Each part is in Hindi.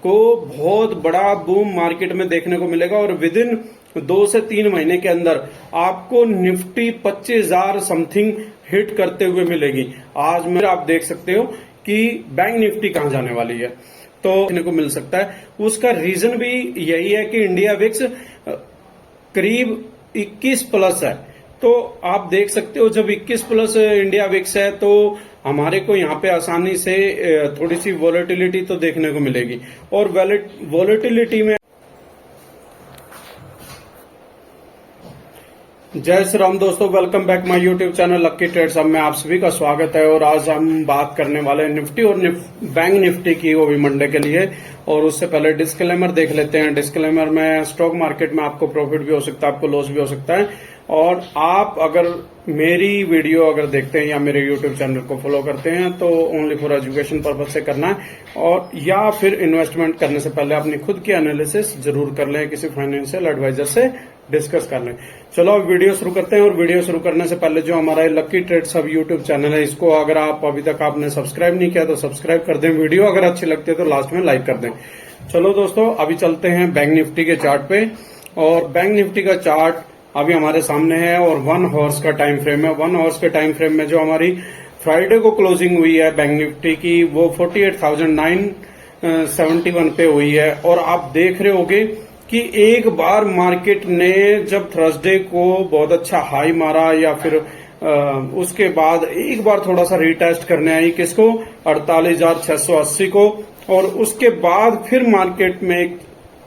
आपको बहुत बड़ा बूम मार्केट में देखने को मिलेगा और विद इन 2 से 3 महीने के अंदर आपको निफ्टी 25,000 समथिंग हिट करते हुए मिलेगी। आज में आप देख सकते हो कि बैंक निफ्टी कहां जाने वाली है, तो देखने को मिल सकता है। उसका रीजन भी यही है कि इंडिया विक्स करीब 21 प्लस है, तो आप देख सकते हो जब 21 प्लस इंडिया विक्स है तो हमारे को यहाँ पे आसानी से थोड़ी सी वॉलेटिलिटी तो देखने को मिलेगी। और वॉलेटिलिटी में जय श्री राम दोस्तों, welcome back my YouTube channel Lucky Trades में आप सभी का स्वागत है। और आज हम बात करने वाले हैं निफ्टी और बैंक निफ्टी की, वो भी मंडे के लिए। और उससे पहले डिस्क्लेमर देख लेते हैं। डिस्क्लेमर में स्टॉक मार्केट में आपको प्रॉफिट भी हो सकता है, आपको लॉस भी हो सकता है। और आप अगर मेरी वीडियो अगर देखते हैं या मेरे यूट्यूब चैनल को फॉलो करते हैं तो ओनली फॉर एजुकेशन पर्पज से करना है, और या फिर इन्वेस्टमेंट करने से पहले अपनी खुद की एनालिसिस जरूर कर लें, किसी फाइनेंशियल एडवाइजर से डिस्कस कर लें। चलो अब वीडियो शुरू करते हैं। और वीडियो शुरू करने से पहले जो हमारा लक्की ट्रेड्स अब यूट्यूब चैनल है, इसको अगर आप अभी तक आपने सब्सक्राइब नहीं किया तो सब्सक्राइब कर दें। वीडियो अगर अच्छी लगती है तो लास्ट में लाइक कर दें। चलो दोस्तों, अभी चलते हैं बैंक निफ्टी के चार्ट पे। और बैंक निफ्टी का चार्ट अभी हमारे सामने है और 1 हॉर्स का टाइम फ्रेम है। 1 हॉर्स के टाइम फ्रेम में जो हमारी फ्राइडे को क्लोजिंग हुई है बैंक निफ्टी की, वो 48,971 पे हुई है। और आप देख रहे होगे कि एक बार मार्केट ने जब थर्सडे को बहुत अच्छा हाई मारा या फिर उसके बाद एक बार थोड़ा सा रिटेस्ट करने आई किसको, 48,680 को। और उसके बाद फिर मार्केट में एक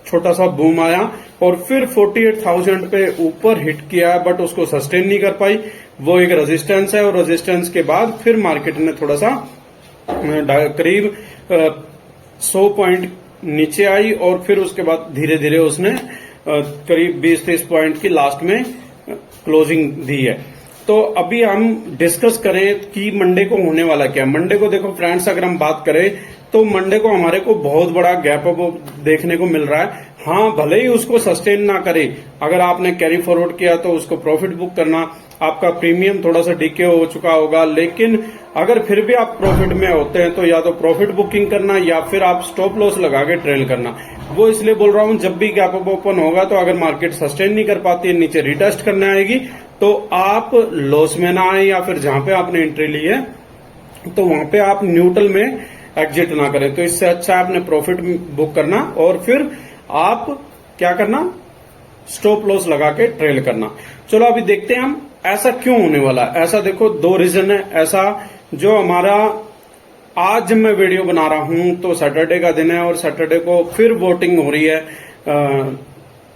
छोटा सा बूम आया और फिर 48,000 पे ऊपर हिट किया, बट उसको सस्टेन नहीं कर पाई। वो एक रेजिस्टेंस है और रेजिस्टेंस के बाद फिर मार्केट ने थोड़ा सा करीब 100 पॉइंट नीचे आई और फिर उसके बाद धीरे धीरे उसने करीब 20-30 पॉइंट की लास्ट में क्लोजिंग दी है। तो अभी हम डिस्कस करें कि मंडे को होने वाला क्या है। मंडे को देखो फ्रेंड्स, अगर हम बात करें तो मंडे को हमारे को बहुत बड़ा गैप अप देखने को मिल रहा है। हाँ, भले ही उसको सस्टेन ना करे, अगर आपने कैरी फॉरवर्ड किया तो उसको प्रॉफिट बुक करना, आपका प्रीमियम थोड़ा सा डीके हो चुका होगा। लेकिन अगर फिर भी आप प्रॉफिट में होते हैं तो या तो प्रॉफिट बुकिंग करना या फिर आप स्टॉप लॉस लगा के ट्रेल करना। वो इसलिए बोल रहा हूं, जब भी गैप अप ओपन होगा तो अगर मार्केट सस्टेन नहीं कर पाती है, नीचे रिटेस्ट करने आएगी, तो आप लॉस में ना आए या फिर जहां पे आपने एंट्री ली है तो वहां पे आप न्यूट्रल में एग्जिट ना करें। तो इससे अच्छा आपने प्रॉफिट बुक करना और फिर आप क्या करना, स्टॉप लॉस लगा के ट्रेल करना। चलो अभी देखते हैं हम ऐसा क्यों होने वाला है। ऐसा देखो 2 रीजन है ऐसा। जो हमारा आज जब मैं वीडियो बना रहा हूं तो सैटरडे का दिन है और सैटरडे को फिर वोटिंग हो रही है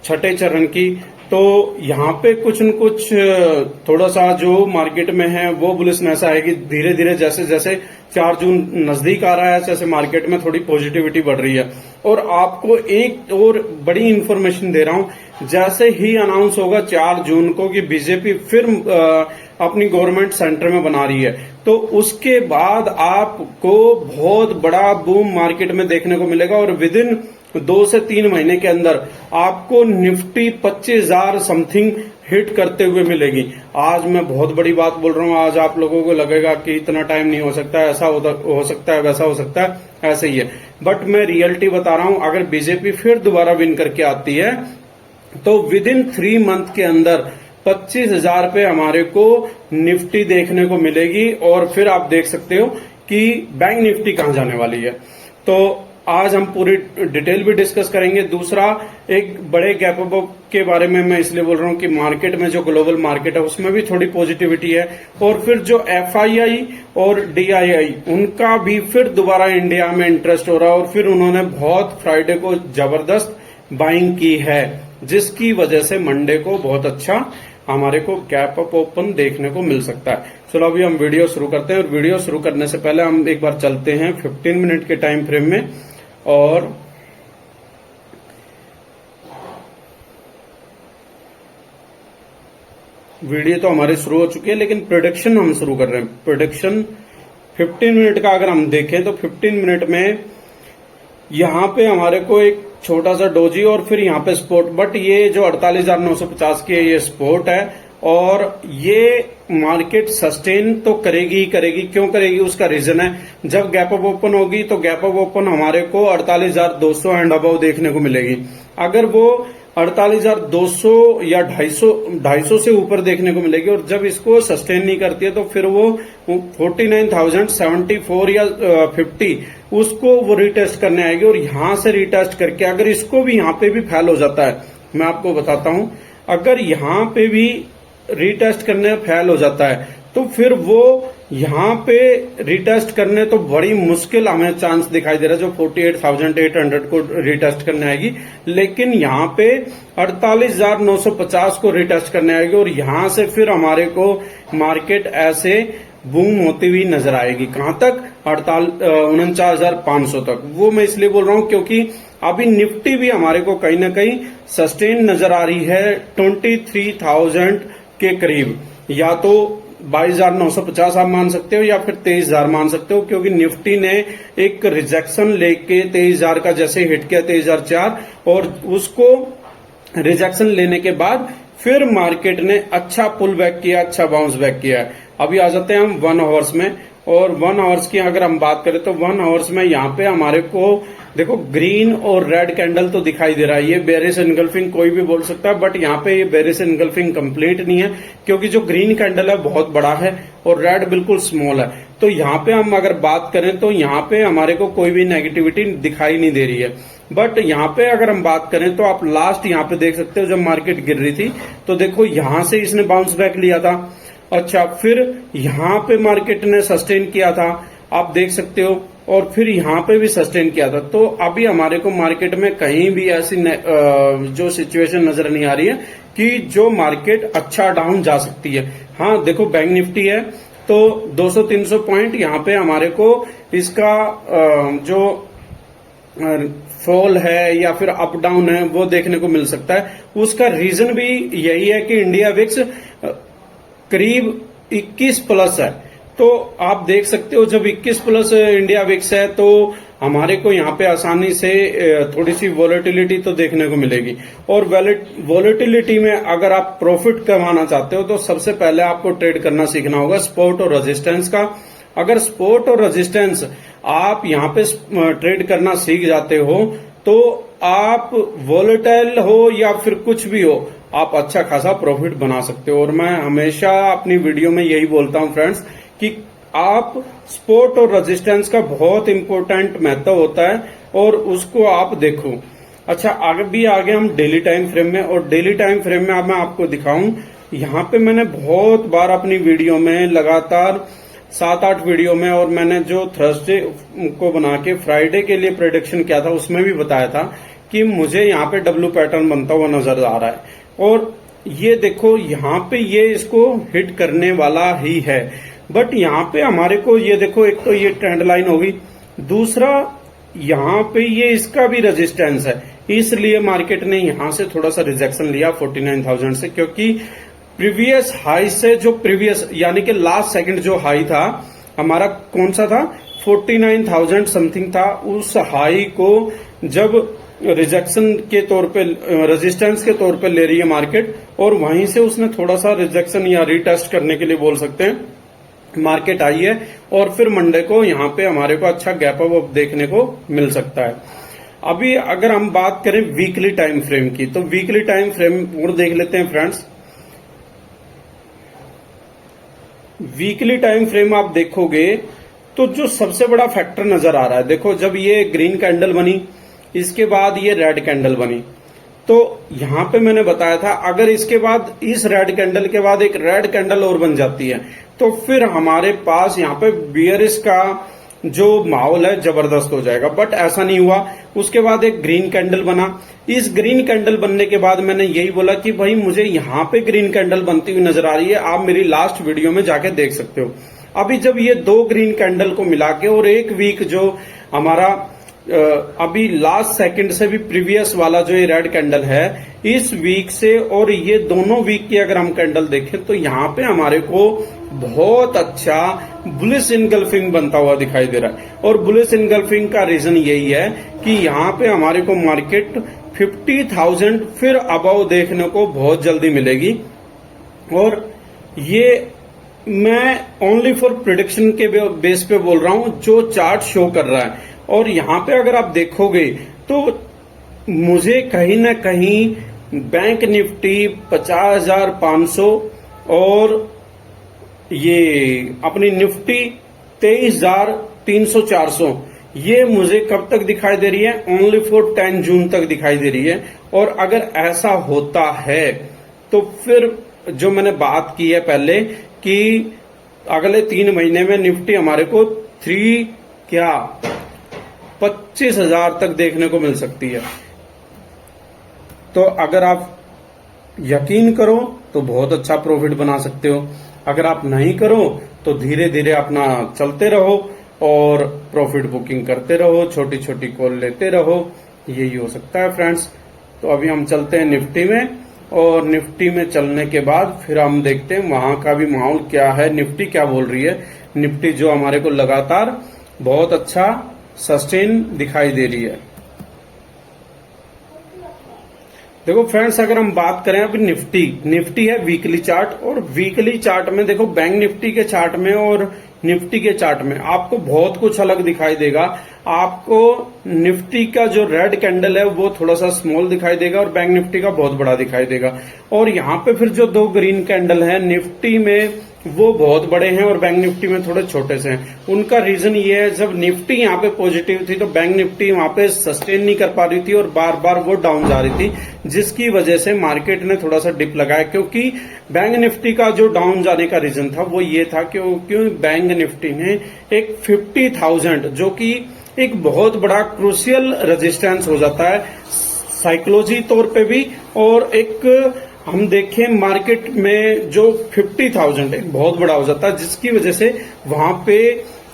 6ठे चरण की। तो यहाँ पे कुछ न कुछ थोड़ा सा जो मार्केट में है वो बुलिशनेस आएगी धीरे धीरे। जैसे जैसे 4 जून नजदीक आ रहा है जैसे मार्केट में थोड़ी पॉजिटिविटी बढ़ रही है। और आपको एक और बड़ी इंफॉर्मेशन दे रहा हूं, जैसे ही अनाउंस होगा 4 जून को कि बीजेपी फिर अपनी गवर्नमेंट सेंटर में बना रही है, तो उसके बाद आपको बहुत बड़ा बूम मार्केट में देखने को मिलेगा और विद इन 2 से 3 महीने के अंदर आपको निफ्टी 25,000 समथिंग हिट करते हुए मिलेगी। आज मैं बहुत बड़ी बात बोल रहा हूं। आज आप लोगों को लगेगा कि इतना टाइम नहीं हो सकता, ऐसा हो सकता है, वैसा हो सकता है, ऐसे ही है। बट मैं रियलिटी बता रहा हूं, अगर बीजेपी फिर दोबारा विन करके आती है तो विद इन 3 मंथ के अंदर 25,000 पे हमारे को निफ्टी देखने को मिलेगी। और फिर आप देख सकते हो कि बैंक निफ्टी कहां जाने वाली है। तो आज हम पूरी डिटेल भी डिस्कस करेंगे। दूसरा, एक बड़े गैप अप के बारे में मैं इसलिए बोल रहा हूं कि मार्केट में जो ग्लोबल मार्केट है उसमें भी थोड़ी पॉजिटिविटी है। और फिर जो FII और DII उनका भी फिर दोबारा इंडिया में इंटरेस्ट हो रहा है और फिर उन्होंने बहुत फ्राइडे को जबरदस्त बाइंग की है, जिसकी वजह से मंडे को बहुत अच्छा हमारे को गैप अप ओपन देखने को मिल सकता है। चलो अभी हम वीडियो शुरू करते हैं। और वीडियो शुरू करने से पहले हम एक बार चलते हैं 15 मिनट के टाइम फ्रेम में। और वीडियो तो हमारी शुरू हो चुकी है, लेकिन प्रेडिक्शन हम शुरू कर रहे हैं। प्रेडिक्शन 15 मिनट का अगर हम देखें तो 15 मिनट में यहां पे हमारे को एक छोटा सा डोजी और फिर यहाँ पे स्पोर्ट, बट ये जो 48,950 की है ये स्पोर्ट है और ये मार्केट सस्टेन तो करेगी ही करेगी। क्यों करेगी, उसका रीजन है, जब गैप अप ओपन होगी तो गैप अप ओपन हमारे को 48,200 एंड अबव देखने को मिलेगी। अगर वो 48,200 या 250 से ऊपर देखने को मिलेगी और जब इसको सस्टेन नहीं करती है तो फिर वो 49,074 या 50 उसको वो रिटेस्ट करने आएगी। और यहां से रिटेस्ट करके अगर इसको भी यहां पे भी फेल हो जाता है, मैं आपको बताता हूं, अगर यहां पे भी रिटेस्ट करने फेल हो जाता है तो फिर वो यहां पे रिटेस्ट करने तो बड़ी मुश्किल हमें चांस दिखाई दे रहा है, जो 48,800 को रिटेस्ट करने आएगी। लेकिन यहां पे 48,950 को रिटेस्ट करने आएगी और यहां से फिर हमारे को मार्केट ऐसे बूम होती हुई नजर आएगी। कहां तक, 49,500 तक। वो मैं इसलिए बोल रहा हूं क्योंकि अभी निफ्टी भी हमारे को कहीं ना कहीं सस्टेन नजर आ रही है 23,000 के करीब, या तो 22,950 आप मान सकते हो या फिर 23,000 मान सकते हो, क्योंकि निफ्टी ने एक रिजेक्शन लेके 23,000 का जैसे हिट किया 23,004 और उसको रिजेक्शन लेने के बाद फिर मार्केट ने अच्छा पुल बैक किया, अच्छा बाउंस बैक किया है। अभी आ जाते हैं हम 1 आवर्स में, और 1 आवर्स की अगर हम बात करें तो 1 आवर्स में यहाँ पे हमारे को देखो ग्रीन और रेड कैंडल तो दिखाई दे रहा है। ये बेरिश एनगल्फिंग कोई भी बोल सकता है, बट यहाँ पे ये बेरिश एनगल्फिंग कंप्लीट नहीं है, क्योंकि जो ग्रीन कैंडल है बहुत बड़ा है और रेड बिल्कुल स्मॉल है। तो यहाँ पे हम अगर बात करें तो यहाँ पे हमारे को कोई भी नेगेटिविटी दिखाई नहीं दे रही है। बट यहाँ पे अगर हम बात करें तो आप लास्ट यहाँ पे देख सकते हो, जब मार्केट गिर रही थी तो देखो यहां से इसने बाउंस बैक लिया था। अच्छा, फिर यहां पे मार्केट ने सस्टेन किया था, आप देख सकते हो, और फिर यहां पे भी सस्टेन किया था। तो अभी हमारे को मार्केट में कहीं भी ऐसी जो सिचुएशन नजर नहीं आ रही है कि जो मार्केट अच्छा डाउन जा सकती है। हाँ देखो, बैंक निफ्टी है तो 200-300 पॉइंट यहाँ पे हमारे को इसका जो फॉल है या फिर अप डाउन है वो देखने को मिल सकता है। उसका रीजन भी यही है कि इंडिया विक्स करीब 21 प्लस है। तो आप देख सकते हो जब 21 प्लस इंडिया विक्स है तो हमारे को यहाँ पे आसानी से थोड़ी सी वॉलेटिलिटी तो देखने को मिलेगी। और वॉलेटिलिटी में अगर आप प्रॉफिट कमाना चाहते हो तो सबसे पहले आपको ट्रेड करना सीखना होगा सपोर्ट और रेजिस्टेंस का। अगर सपोर्ट और रेजिस्टेंस आप यहाँ पे ट्रेड करना सीख जाते हो तो आप वॉलेटाइल हो या फिर कुछ भी हो, आप अच्छा खासा प्रॉफिट बना सकते हो। और मैं हमेशा अपनी वीडियो में यही बोलता हूं फ्रेंड्स कि आप सपोर्ट और रेजिस्टेंस का बहुत इंपॉर्टेंट महत्व होता है और उसको आप देखो। अच्छा, आगे हम डेली टाइम फ्रेम में, और डेली टाइम फ्रेम में अब मैं आपको दिखाऊं। यहाँ पे मैंने बहुत बार अपनी वीडियो में लगातार 7-8 वीडियो में, और मैंने जो थर्सडे को बना के फ्राइडे के लिए प्रेडिक्शन किया था उसमें भी बताया था कि मुझे यहाँ पे डब्ल्यू पैटर्न बनता हुआ नजर आ रहा है। और ये देखो यहाँ पे ये इसको हिट करने वाला ही है। बट यहाँ पे हमारे को ये देखो, एक तो ये ट्रेंड लाइन होगी, दूसरा यहाँ पे ये इसका भी रेजिस्टेंस है, इसलिए मार्केट ने यहाँ से थोड़ा सा रिजेक्शन लिया 49,000 से, क्योंकि प्रीवियस हाई से जो प्रीवियस यानी कि लास्ट सेकंड जो हाई था हमारा कौन सा था, 49,000 समथिंग था। उस हाई को जब रिजेक्शन के तौर पे, रेजिस्टेंस के तौर पे ले रही है मार्केट, और वहीं से उसने थोड़ा सा रिजेक्शन या रीटेस्ट करने के लिए बोल सकते हैं मार्केट आई है। और फिर मंडे को यहाँ पे हमारे को अच्छा गैप अप देखने को मिल सकता है। अभी अगर हम बात करें वीकली टाइम फ्रेम की, तो वीकली टाइम फ्रेम और देख लेते हैं फ्रेंड्स। वीकली टाइम फ्रेम आप देखोगे तो जो सबसे बड़ा फैक्टर नजर आ रहा है, देखो जब ये ग्रीन कैंडल बनी, इसके बाद ये रेड कैंडल बनी, तो यहां पे मैंने बताया था अगर इसके बाद, इस रेड कैंडल के बाद एक रेड कैंडल और बन जाती है तो फिर हमारे पास यहाँ पे बियरिश का जो माहौल है जबरदस्त हो जाएगा। बट ऐसा नहीं हुआ। उसके बाद एक ग्रीन कैंडल बना। इस ग्रीन कैंडल बनने के बाद मैंने यही बोला कि भाई मुझे यहाँ पे ग्रीन कैंडल बनती हुई नजर आ रही है, आप मेरी लास्ट वीडियो में जाके देख सकते हो। अभी जब ये 2 ग्रीन कैंडल को मिला के और एक वीक जो हमारा अभी लास्ट सेकंड से भी प्रीवियस वाला जो ये रेड कैंडल है, इस वीक से और ये दोनों वीक की अगर हम कैंडल देखें तो यहाँ पे हमारे को बहुत अच्छा बुलिश इनगल्फिंग बनता हुआ दिखाई दे रहा है। और बुलिश इनगल्फिंग का रीजन यही है कि यहाँ पे हमारे को मार्केट 50,000 फिर अबव देखने को बहुत जल्दी मिलेगी। और ये मैं ओनली फॉर प्रिडिक्शन के बेस पे बोल रहा हूं, जो चार्ट शो कर रहा है। और यहां पे अगर आप देखोगे तो मुझे कहीं ना कहीं बैंक निफ्टी 50,500 और ये अपनी निफ्टी 23,300-400 ये मुझे कब तक दिखाई दे रही है? ओनली फॉर 10 जून तक दिखाई दे रही है। और अगर ऐसा होता है तो फिर जो मैंने बात की है पहले कि अगले 3 महीने में निफ्टी हमारे को 25,000 तक देखने को मिल सकती है। तो अगर आप यकीन करो तो बहुत अच्छा प्रॉफिट बना सकते हो, अगर आप नहीं करो तो धीरे धीरे अपना चलते रहो और प्रॉफिट बुकिंग करते रहो, छोटी छोटी कॉल लेते रहो, यही हो सकता है फ्रेंड्स। तो अभी हम चलते हैं निफ्टी में, और निफ्टी में चलने के बाद फिर हम देखते हैं वहां का भी माहौल क्या है, निफ्टी क्या बोल रही है। निफ्टी जो हमारे को लगातार बहुत अच्छा सस्टेन दिखाई दे रही है। देखो फ्रेंड्स, अगर हम बात करें अभी निफ्टी है वीकली चार्ट, और वीकली चार्ट में देखो बैंक निफ्टी के चार्ट में और निफ्टी के चार्ट में आपको बहुत कुछ अलग दिखाई देगा। आपको निफ्टी का जो रेड कैंडल है वो थोड़ा सा स्मॉल दिखाई देगा और बैंक निफ्टी का बहुत बड़ा दिखाई देगा। और यहाँ पे फिर जो 2 ग्रीन कैंडल है निफ्टी में वो बहुत बड़े हैं और बैंक निफ्टी में थोड़े छोटे से हैं। उनका रीजन ये है, जब निफ्टी यहाँ पे पॉजिटिव थी तो बैंक निफ्टी वहां पे सस्टेन नहीं कर पा रही थी और बार बार वो डाउन जा रही थी, जिसकी वजह से मार्केट ने थोड़ा सा डिप लगाया। क्योंकि बैंक निफ्टी का जो डाउन जाने का रीजन था वो ये था क्योंकि बैंक निफ्टी ने एक 50,000 जो कि एक बहुत बड़ा क्रूशियल रेजिस्टेंस हो जाता है साइकोलॉजी तौर पे भी, और एक हम देखें मार्केट में जो 50,000 एक बहुत बड़ा हो जाता है, जिसकी वजह से वहां पे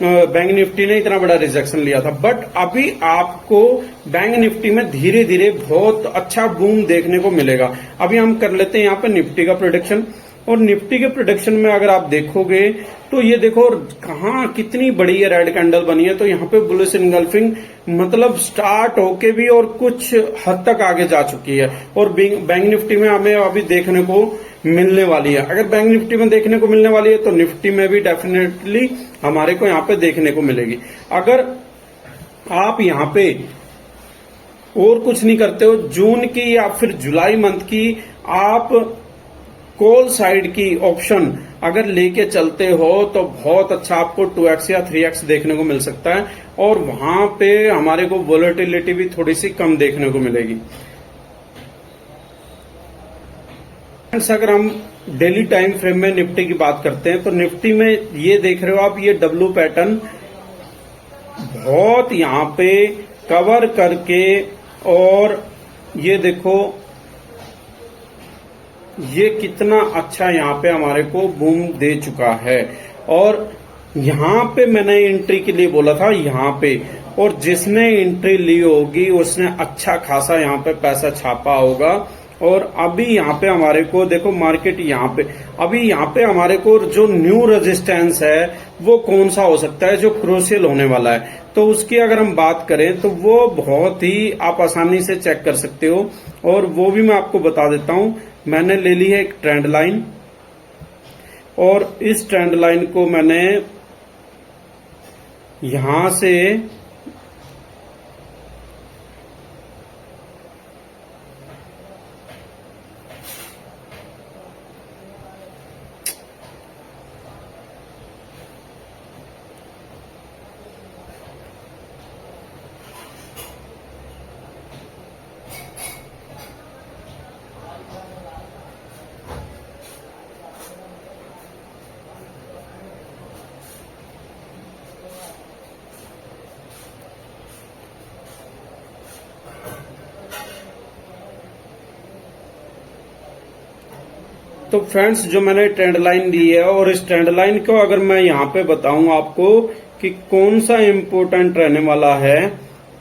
बैंक निफ्टी ने इतना बड़ा रिजेक्शन लिया था। बट अभी आपको बैंक निफ्टी में धीरे धीरे बहुत अच्छा बूम देखने को मिलेगा। अभी हम कर लेते हैं यहाँ पे निफ्टी का प्रोडिक्शन, और निफ्टी के प्रोडिक्शन में अगर आप देखोगे तो ये देखो कहाँ कितनी बड़ी ये रेड कैंडल बनी है। तो यहाँ पे बुलिश इनगल्फिंग मतलब स्टार्ट होके भी और कुछ हद तक आगे जा चुकी है, और बैंक निफ्टी में हमें अभी देखने को मिलने वाली है। अगर बैंक निफ्टी में देखने को मिलने वाली है तो निफ्टी में भी डेफिनेटली हमारे को यहाँ पे देखने को मिलेगी। अगर आप यहाँ पे और कुछ नहीं करते हो, जून की या फिर जुलाई मंथ की आप कॉल साइड की ऑप्शन अगर लेके चलते हो तो बहुत अच्छा आपको 2x या 3x देखने को मिल सकता है, और वहां पे हमारे को वोलेटिलिटी भी थोड़ी सी कम देखने को मिलेगी। अगर हम डेली टाइम फ्रेम में निफ्टी की बात करते हैं तो निफ्टी में ये देख रहे हो आप, ये डब्ल्यू पैटर्न बहुत यहां पे कवर करके, और ये देखो ये कितना अच्छा यहाँ पे हमारे को बूम दे चुका है। और यहाँ पे मैंने एंट्री के लिए बोला था यहाँ पे, और जिसने एंट्री ली होगी उसने अच्छा खासा यहाँ पे पैसा छापा होगा। और अभी यहाँ पे हमारे को देखो मार्केट यहाँ पे अभी यहाँ पे हमारे को जो न्यू रेजिस्टेंस है वो कौन सा हो सकता है जो क्रूशियल होने वाला है, तो उसकी अगर हम बात करें तो वो बहुत ही आप आसानी से चेक कर सकते हो, और वो भी मैं आपको बता देता हूं। मैंने ले ली है एक ट्रेंड लाइन, और इस ट्रेंड लाइन को मैंने यहां से तो फ्रेंड्स जो मैंने ट्रेंड लाइन ली है, और इस ट्रेंड लाइन को अगर मैं यहाँ पे बताऊं आपको कि कौन सा इम्पोर्टेंट रहने वाला है,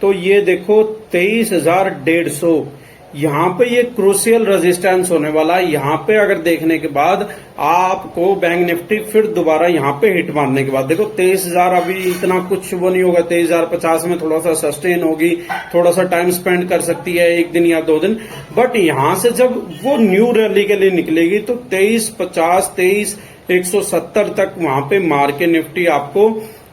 तो ये देखो 23,150 यहाँ पे ये क्रूशियल रेजिस्टेंस होने वाला है। यहाँ पे अगर देखने के बाद आपको बैंक निफ्टी फिर दोबारा यहाँ पे हिट मारने के बाद देखो 23,000 अभी इतना कुछ वो नहीं होगा, 23,050 में थोड़ा सा सस्टेन होगी, थोड़ा सा टाइम स्पेंड कर सकती है, 1 दिन या 2 दिन। बट यहाँ से जब वो न्यू रैली के लिए निकलेगी तो 23,50, 23,170 तक वहां पे मार के निफ्टी आपको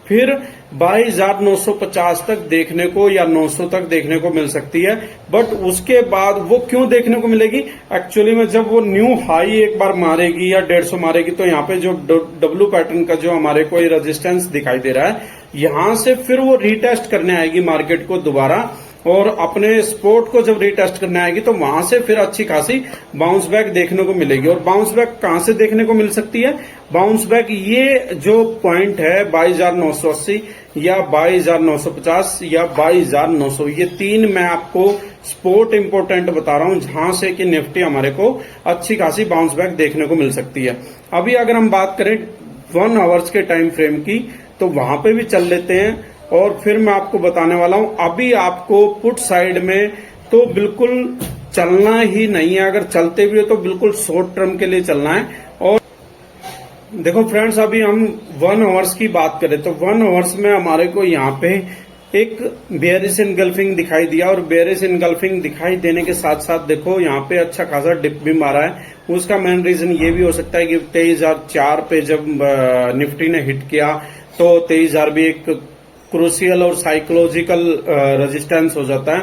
फिर 22,950 तक देखने को या 900 तक देखने को मिल सकती है। बट उसके बाद वो क्यों देखने को मिलेगी, एक्चुअली में जब वो न्यू हाई एक बार मारेगी या 150 मारेगी तो यहाँ पे जो डब्ल्यू पैटर्न का जो हमारे को ये रेजिस्टेंस दिखाई दे रहा है, यहां से फिर वो रीटेस्ट करने आएगी मार्केट को दोबारा, और अपने सपोर्ट को जब रीटेस्ट करने आएगी तो वहां से फिर अच्छी खासी बाउंस बैक देखने को मिलेगी। और बाउंस बैक कहां से देखने को मिल सकती है, बाउंस बैक ये जो पॉइंट है 22,980 या 22,950 या 22,900, ये 3 मैं आपको सपोर्ट इंपोर्टेंट बता रहा हूं जहां से कि निफ्टी हमारे को अच्छी खासी बाउंस बैक देखने को मिल सकती है। अभी अगर हम बात करें 1 आवर्स के टाइम फ्रेम की तो वहां पे भी चल लेते हैं, और फिर मैं आपको बताने वाला हूं। अभी आपको पुट साइड में तो बिल्कुल चलना ही नहीं है, अगर चलते भी हो तो बिल्कुल शॉर्ट टर्म के लिए चलना है। और देखो फ्रेंड्स, अभी हम 1 आवर्स की बात करें तो 1 आवर्स में हमारे को यहाँ पे एक बेयरिश इनगल्फिंग दिखाई दिया, और बेयरिश इनगल्फिंग दिखाई देने के साथ साथ देखो यहाँ पे अच्छा खासा डिप भी मारा है। उसका मेन रीजन ये भी हो सकता है कि 23,004 पे जब निफ्टी ने हिट किया तो 23,000 भी एक क्रूशियल और साइकोलॉजिकल रेजिस्टेंस हो जाता है,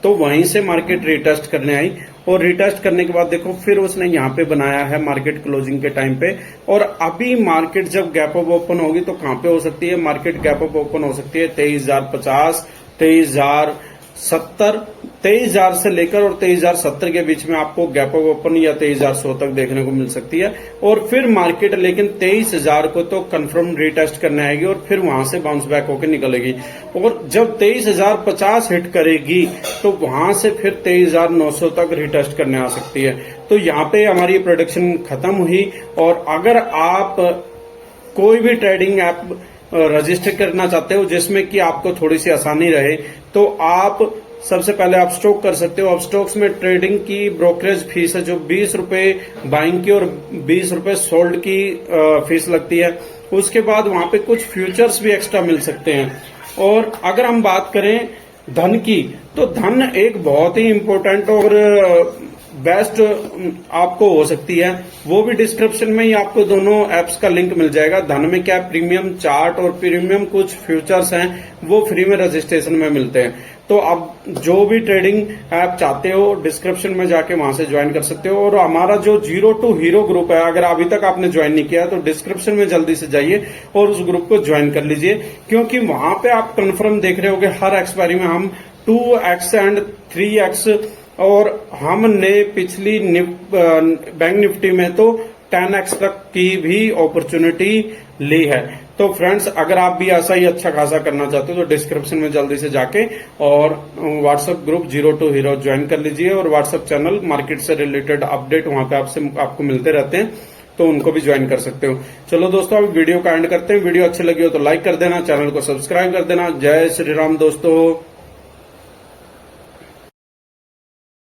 तो वहीं से मार्केट रिटेस्ट करने आई, और रिटेस्ट करने के बाद देखो फिर उसने यहाँ पे बनाया है मार्केट क्लोजिंग के टाइम पे। और अभी मार्केट जब गैप अप ओपन होगी तो कहां पे हो सकती है, मार्केट गैप अप ओपन हो सकती है 23,050, 23,070, 23,000 से लेकर और 23,070 के बीच में आपको गैप अप ओपन या 23,100 तक देखने को मिल सकती है। और फिर मार्केट लेकिन 23,000 को तो कंफर्म रिटेस्ट करने आएगी और फिर वहां से बाउंस बैक होकर निकलेगी, और जब 23,050 हिट करेगी तो वहां से फिर 23,900 तक रिटेस्ट करने आ सकती है। तो यहाँ पे हमारी प्रोडिक्शन खत्म हुई। और अगर आप कोई भी ट्रेडिंग ऐप रजिस्टर करना चाहते हो जिसमें कि आपको थोड़ी सी आसानी रहे, तो आप सबसे पहले आप स्टॉक कर सकते हो। अब स्टॉक्स में ट्रेडिंग की ब्रोकरेज फीस है जो 20 रुपए बाइंग की और 20 रुपए सोल्ड की फीस लगती है। उसके बाद वहां पे कुछ फ्यूचर्स भी एक्स्ट्रा मिल सकते हैं। और अगर हम बात करें धन की, तो धन एक बहुत ही इम्पोर्टेंट और बेस्ट आपको हो सकती है, वो भी डिस्क्रिप्शन में ही आपको दोनों एप्स का लिंक मिल जाएगा। धन में क्या प्रीमियम चार्ट और प्रीमियम कुछ फ्यूचर्स हैं वो फ्री में रजिस्ट्रेशन में मिलते हैं। तो आप जो भी ट्रेडिंग ऐप चाहते हो डिस्क्रिप्शन में जाके वहां से ज्वाइन कर सकते हो। और हमारा जो 0 to Hero ग्रुप है, अगर अभी तक आपने ज्वाइन नहीं किया तो डिस्क्रिप्शन में जल्दी से जाइए और उस ग्रुप को ज्वाइन कर लीजिए, क्योंकि वहां पे आप कंफर्म देख रहे होगे हर एक्सपायरी में हम 2x एंड 3x, और हमने पिछली बैंक निफ्टी में तो 10x तक की भी अपॉर्चुनिटी ली है। तो फ्रेंड्स, अगर आप भी ऐसा ही अच्छा खासा करना चाहते हो तो डिस्क्रिप्शन में जल्दी से जाके और WhatsApp group 0 to Hero join कर लीजिए, और व्हाट्सएप चैनल मार्केट से रिलेटेड अपडेट वहां पे आपको मिलते रहते हैं, तो उनको भी ज्वाइन कर सकते हो। चलो दोस्तों, अभी वीडियो का एंड करते हैं। वीडियो अच्छी लगी हो तो लाइक कर देना, चैनल को सब्सक्राइब कर देना। जय श्री राम दोस्तों।